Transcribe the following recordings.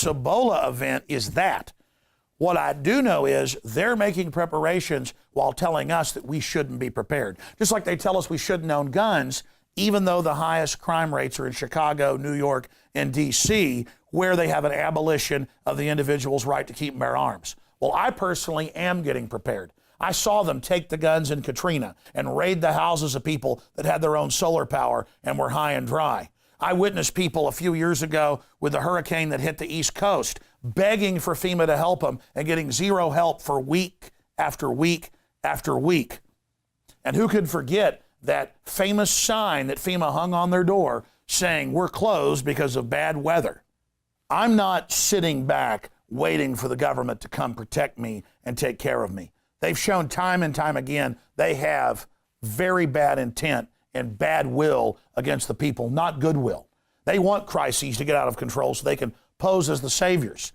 next Ebola event is that. What I do know is they're making preparations while telling us that we shouldn't be prepared. Just like they tell us we shouldn't own guns, even though the highest crime rates are in Chicago, New York, and D.C., where they have an abolition of the individual's right to keep and bear arms. Well, I personally am getting prepared. I saw them take the guns in Katrina and raid the houses of people that had their own solar power and were high and dry. I witnessed people a few years ago with the hurricane that hit the East Coast begging for FEMA to help them and getting zero help for week after week after week. And who could forget that famous sign that FEMA hung on their door saying we're closed because of bad weather? I'm not sitting back waiting for the government to come protect me and take care of me. They've shown time and time again they have very bad intent and bad will against the people, not goodwill. They want crises to get out of control so they can pose as the saviors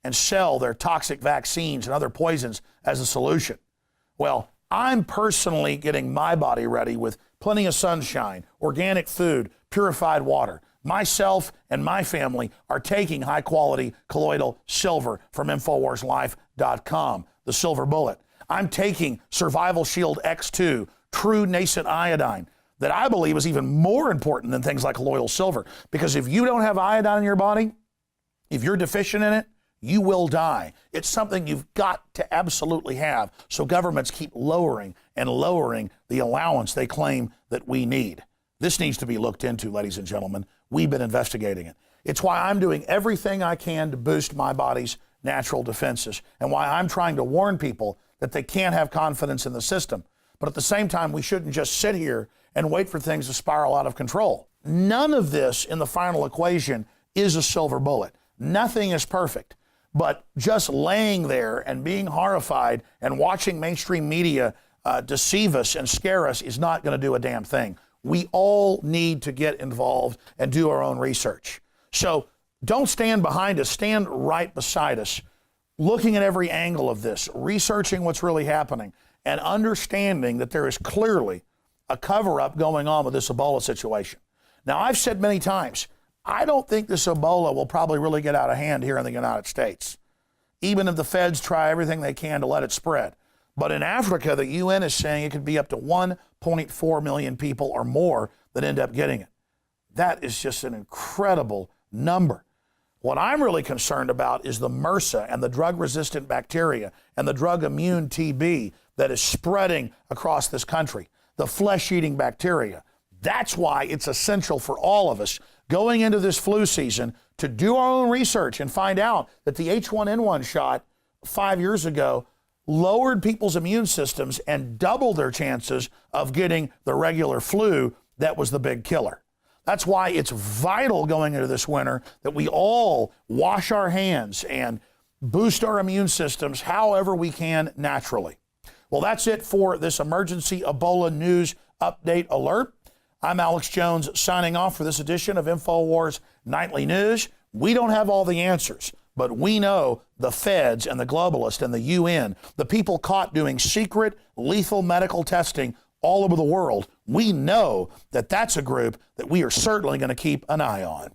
and sell their toxic vaccines and other poisons as a solution. Well, I'm personally getting my body ready with plenty of sunshine, organic food, purified water. Myself and my family are taking high-quality colloidal silver from InfoWarsLife.com, the silver bullet. I'm taking Survival Shield X2, true nascent iodine, that I believe is even more important than things like colloidal silver. Because if you don't have iodine in your body, if you're deficient in it, you will die. It's something you've got to absolutely have. So governments keep lowering and lowering the allowance they claim that we need. This needs to be looked into, ladies and gentlemen. We've been investigating it. It's why I'm doing everything I can to boost my body's natural defenses, and why I'm trying to warn people that they can't have confidence in the system. But at the same time, we shouldn't just sit here and wait for things to spiral out of control. None of this in the final equation is a silver bullet. Nothing is perfect. But just laying there and being horrified and watching mainstream media deceive us and scare us is not going to do a damn thing. We all need to get involved and do our own research. So don't stand behind us, stand right beside us, looking at every angle of this, researching what's really happening, and understanding that there is clearly a cover-up going on with this Ebola situation. Now, I've said many times, I don't think this Ebola will probably really get out of hand here in the United States, even if the feds try everything they can to let it spread. But in Africa, the UN is saying it could be up to 1.4 million people or more that end up getting it. That is just an incredible number. What I'm really concerned about is the MRSA and the drug-resistant bacteria and the drug-immune TB that is spreading across this country, the flesh-eating bacteria. That's why it's essential for all of us going into this flu season to do our own research and find out that the H1N1 shot 5 years ago lowered people's immune systems and doubled their chances of getting the regular flu that was the big killer. That's why it's vital going into this winter that we all wash our hands and boost our immune systems however we can naturally. Well, that's it for this emergency Ebola news update alert. I'm Alex Jones signing off for this edition of InfoWars Nightly News. We don't have all the answers, but we know the feds and the globalists and the UN, the people caught doing secret lethal medical testing all over the world, we know that that's a group that we are certainly going to keep an eye on.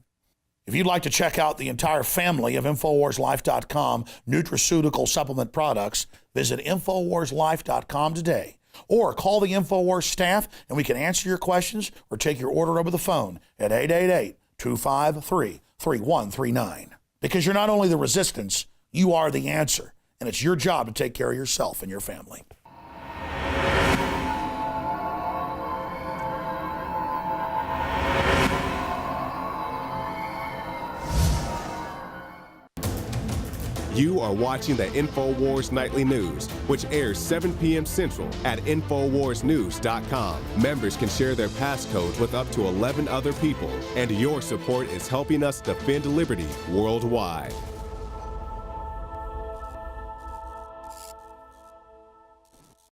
If you'd like to check out the entire family of InfoWarsLife.com nutraceutical supplement products, visit InfoWarsLife.com today. Or call the InfoWars staff and we can answer your questions or take your order over the phone at 888-253-3139. Because you're not only the resistance, you are the answer. And it's your job to take care of yourself and your family. You are watching the InfoWars Nightly News, which airs 7 p.m. Central at InfoWarsNews.com. Members can share their passcodes with up to 11 other people, and your support is helping us defend liberty worldwide.